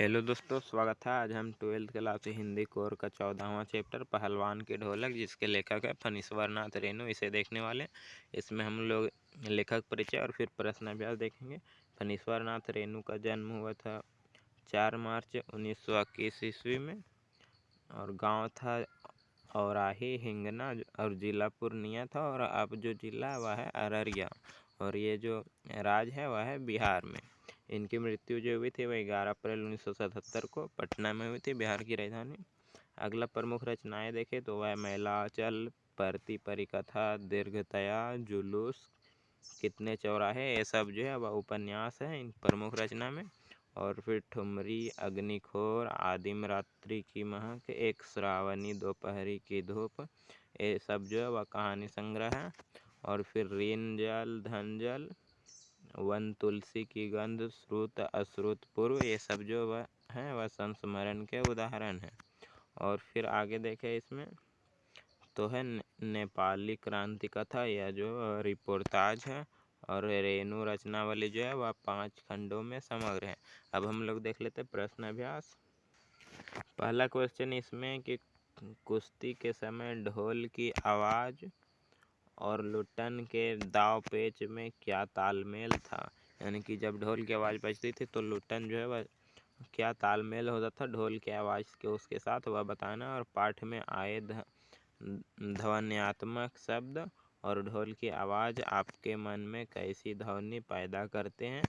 Hello दोस्तों, स्वागत है। आज हम 12th क्लास हिंदी कोर का 14वां चैप्टर पहलवान के ढोलक, जिसके लेखक है फणीश्वर नाथ रेणु, इसे देखने वाले। इसमें हम लोग लेखक परिचय और फिर प्रश्नाभ्यास देखेंगे। फणीश्वर नाथ रेणु का जन्म हुआ था 4 मार्च 1921 ईस्वी में, और गांव था औराही हिंगना, और जिला पूर्णिया था, और अब जो जिला वह है अररिया, और ये जो राज्य है वह है बिहार में। इनकी मृत्यु जो हुई थी वह 11 अप्रैल 1977 को पटना में हुई थी, बिहार की राजधानी। अगला प्रमुख रचनाएं देखें तो वह मैलाचल, परती परिकथा, दीर्घतया, जुलूस, कितने चौराहे, ये सब जो है वह उपन्यास है इन प्रमुख रचना में। और फिर ठुमरी, अग्निखोर, आदिम रात्रि की महक, एक श्रावणी दोपहरी की धूप, ये सब जो है वह कहानी संग्रह है। और फिर ऋण जल, धन जल, वन तुलसी की गंध, श्रुत अश्रुत पूर्व, ये सब जो वह है वह संस्मरण के उदाहरण हैं। और फिर आगे देखें इसमें तो है नेपाली क्रांति कथा, यह जो रिपोर्टाज है। और रेणु रचनावली जो है वह 5 खंडों में समग्र है। अब हम लोग देख लेते प्रश्नाभ्यास। पहला क्वेश्चन इसमें कि कुश्ती के समय ढोल की आवाज़ और लुट्टन के दाव पेच में क्या तालमेल था। यानी कि जब ढोल की आवाज़ बजती थी तो लुट्टन जो है वह क्या तालमेल होता था ढोल की आवाज़ के उसके साथ, वह बताना। और पाठ में आए ध्वन्यात्मक शब्द और ढोल की आवाज़ आपके मन में कैसी ध्वनि पैदा करते हैं,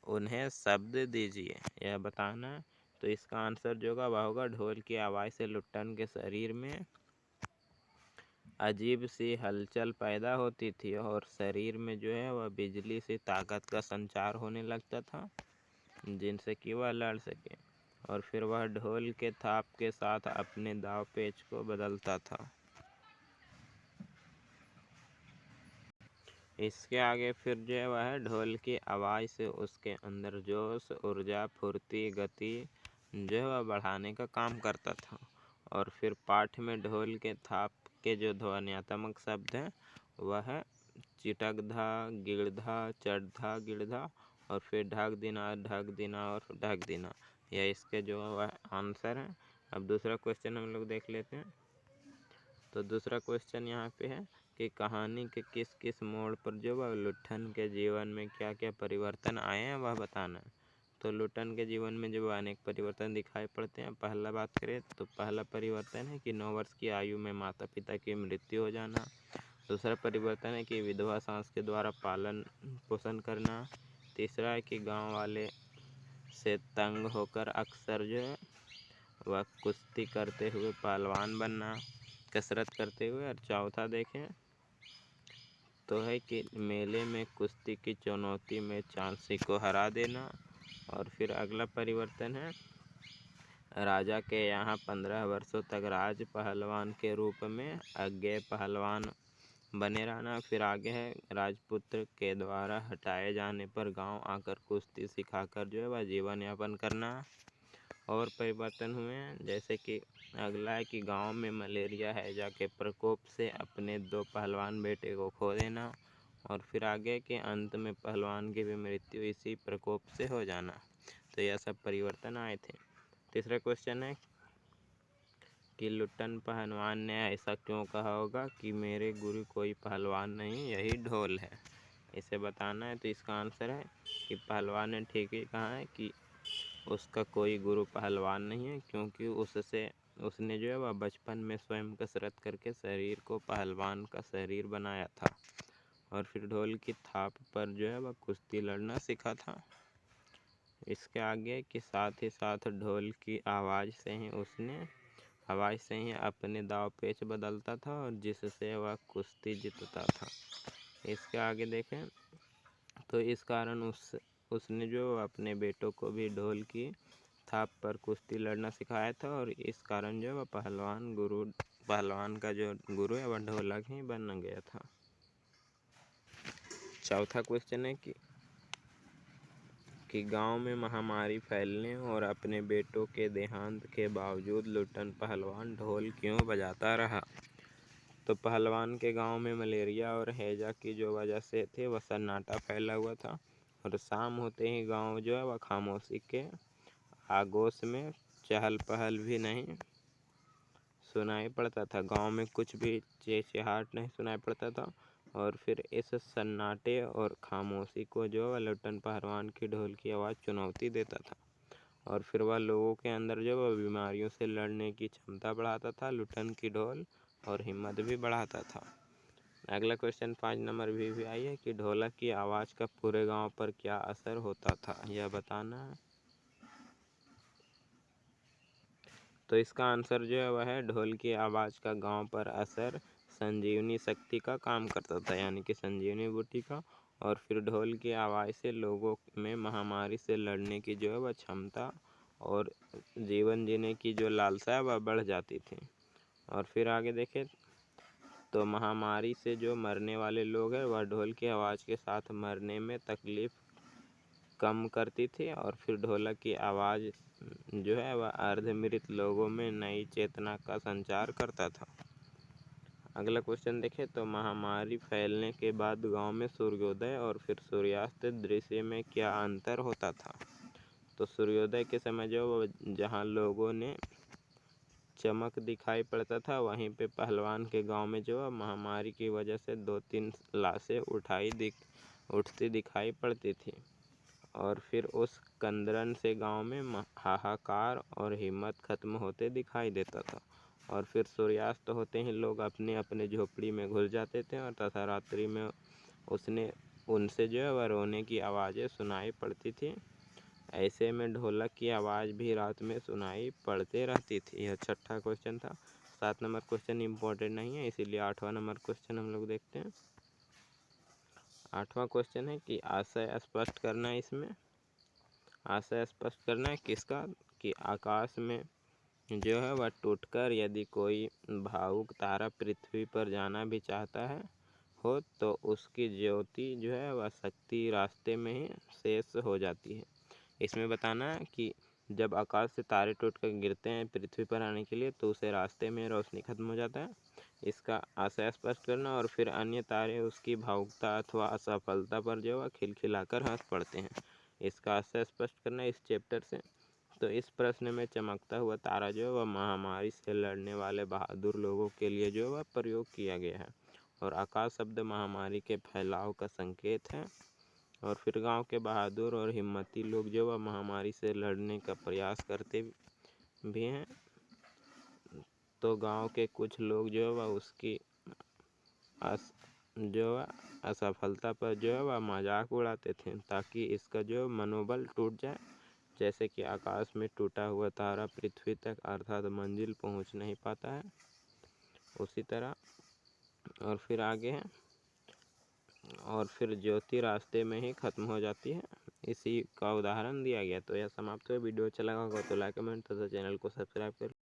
उन्हें शब्द दीजिए, यह बताना। तो इसका आंसर जो होगा वह होगा ढोल की आवाज़ से लुट्टन के शरीर में अजीब सी हलचल पैदा होती थी, और शरीर में जो है वह बिजली से ताकत का संचार होने लगता था, जिनसे कि वह लड़ सके। और फिर वह ढोल के थाप के साथ अपने दाव पेच को बदलता था। इसके आगे फिर जो है वह ढोल की आवाज़ से उसके अंदर जोश, ऊर्जा, फुर्ती, गति जो है वह बढ़ाने का काम करता था। और फिर पाठ में ढोल के थाप के जो ध्वन्यात्मक शब्द हैं वह है चिटकधा, गिड़धा, चढ़धा, गिड़धा, और फिर ढक दिना, ढक दिना और ढक दिना, यह इसके जो है वह आंसर है। अब दूसरा क्वेश्चन हम लोग देख लेते हैं। तो दूसरा क्वेश्चन यहाँ पे है कि कहानी के किस किस मोड़ पर जो वह लुट्टन के जीवन में क्या क्या परिवर्तन आए हैं वह बताना है। तो लुट्टन के जीवन में जो अनेक परिवर्तन दिखाई पड़ते हैं। पहला बात करें तो पहला परिवर्तन है कि 9 वर्ष की आयु में माता पिता की मृत्यु हो जाना। दूसरा परिवर्तन है कि विधवा सास के द्वारा पालन पोषण करना। तीसरा है कि गाँव वाले से तंग होकर अक्सर जो है वह कुश्ती करते हुए पहलवान बनना, कसरत करते हुए। और चौथा देखें तो है कि मेले में कुश्ती की चुनौती में चांसी को हरा देना। और फिर अगला परिवर्तन है राजा के यहाँ 15 वर्षों तक राज पहलवान के रूप में अज्ञेय पहलवान बने रहना। फिर आगे है राजपुत्र के द्वारा हटाए जाने पर गांव आकर कुश्ती सिखाकर जो है वह जीवन यापन करना। और परिवर्तन हुए हैं जैसे कि अगला है कि गांव में मलेरिया हैजा के प्रकोप से अपने 2 पहलवान बेटे को खो देना। और फिर आगे के अंत में पहलवान की भी मृत्यु इसी प्रकोप से हो जाना। तो यह सब परिवर्तन आए थे। तीसरा क्वेश्चन है कि लुट्टन पहलवान ने ऐसा क्यों कहा होगा कि मेरे गुरु कोई पहलवान नहीं, यही ढोल है, इसे बताना है। तो इसका आंसर है कि पहलवान ने ठीक ही कहा है कि उसका कोई गुरु पहलवान नहीं है, क्योंकि उसने जो है वह बचपन में स्वयं कसरत करके शरीर को पहलवान का शरीर बनाया था, और फिर ढोल की थाप पर जो है वह कुश्ती लड़ना सीखा था। इसके आगे कि साथ ही साथ ढोल की आवाज़ से ही अपने दाव पेच बदलता था, और जिससे वह कुश्ती जीतता था। इसके आगे देखें तो इस कारण उसने जो अपने बेटों को भी ढोल की थाप पर कुश्ती लड़ना सिखाया था, और इस कारण जो वह पहलवान का जो गुरु है वह ढोलक ही बन गया था। चौथा क्वेश्चन है कि गांव में महामारी फैलने और अपने बेटों के देहांत के बावजूद लुट्टन पहलवान ढोल क्यों बजाता रहा। तो पहलवान के गांव में मलेरिया और हैजा की जो वजह से थे वह सन्नाटा फैला हुआ था, और शाम होते ही गांव जो है वह खामोशी के आगोश में चहल पहल भी नहीं सुनाई पड़ता था। गांव में कुछ भी चहचहाट नहीं सुनाई पड़ता था। और फिर इस सन्नाटे और खामोशी को जो लुट्टन पहलवान की ढोल की आवाज़ चुनौती देता था। और फिर वह लोगों के अंदर जो वह बीमारियों से लड़ने की क्षमता बढ़ाता था। लुट्टन की ढोल और हिम्मत भी बढ़ाता था। अगला क्वेश्चन 5 नंबर भी आई है कि ढोलक की आवाज़ का पूरे गांव पर क्या असर होता था, यह बताना है। तो इसका आंसर जो है वह है ढोल की आवाज़ का गांव पर असर संजीवनी शक्ति का काम करता था, यानी कि संजीवनी बूटी का। और फिर ढोल की आवाज़ से लोगों में महामारी से लड़ने की जो है वह क्षमता और जीवन जीने की जो लालसा है वह बढ़ जाती थी। और फिर आगे देखें तो महामारी से जो मरने वाले लोग हैं वह ढोल की आवाज़ के साथ मरने में तकलीफ़ कम करती थी। और फिर ढोलक की आवाज़ जो है वह अर्धमृत लोगों में नई चेतना का संचार करता था। अगला क्वेश्चन देखें तो महामारी फैलने के बाद गांव में सूर्योदय और फिर सूर्यास्त दृश्य में क्या अंतर होता था। तो सूर्योदय के समय जो जहां लोगों ने चमक दिखाई पड़ता था, वहीं पे पहलवान के गांव में जो महामारी की वजह से 2-3 लाशें उठती दिखाई पड़ती थी। और फिर उस कंदरन से गांव में हाहाकार और हिम्मत खत्म होते दिखाई देता था। और फिर सूर्यास्त होते ही लोग अपने अपने झोपड़ी में घुस जाते थे और तथा रात्रि में उनसे जो है वह रोने की आवाज़ें सुनाई पड़ती थी। ऐसे में ढोलक की आवाज़ भी रात में सुनाई पड़ते रहती थी। यह छठा क्वेश्चन था। 7 नंबर क्वेश्चन इम्पोर्टेंट नहीं है, इसीलिए 8वां नंबर क्वेश्चन हम लोग देखते हैं। 8वां क्वेश्चन है कि आशय स्पष्ट करना है। इसमें आशय स्पष्ट करना है किसका, कि आकाश में जो है वह टूटकर यदि कोई भावुक तारा पृथ्वी पर जाना भी चाहता है हो तो उसकी ज्योति जो है वह शक्ति रास्ते में ही शेष हो जाती है। इसमें बताना है कि जब आकाश से तारे टूटकर गिरते हैं पृथ्वी पर आने के लिए तो उसे रास्ते में रोशनी खत्म हो जाता है। इसका आशय स्पष्ट करना। और फिर अन्य तारे उसकी भावुकता अथवा असफलता पर जो है खिलखिलाकर हंस पड़ते हैं। इसका आशय स्पष्ट करना इस चैप्टर से। तो इस प्रश्न में चमकता हुआ तारा जो है वह महामारी से लड़ने वाले बहादुर लोगों के लिए जो वह प्रयोग किया गया है। और आकाश शब्द महामारी के फैलाव का संकेत है। और फिर गांव के बहादुर और हिम्मती लोग जो वह महामारी से लड़ने का प्रयास करते भी हैं। तो गांव के कुछ लोग जो है वह उसकी जो है असफलता पर जो है वह मजाक उड़ाते थे ताकि इसका जो मनोबल टूट जाए। जैसे कि आकाश में टूटा हुआ तारा पृथ्वी तक अर्थात मंजिल पहुंच नहीं पाता है, उसी तरह। और फिर आगे है और फिर ज्योति रास्ते में ही खत्म हो जाती है, इसी का उदाहरण दिया गया। तो यह समाप्त हुआ। वीडियो अच्छा लगा होगा तो लाइक कमेंट तथा चैनल को सब्सक्राइब कर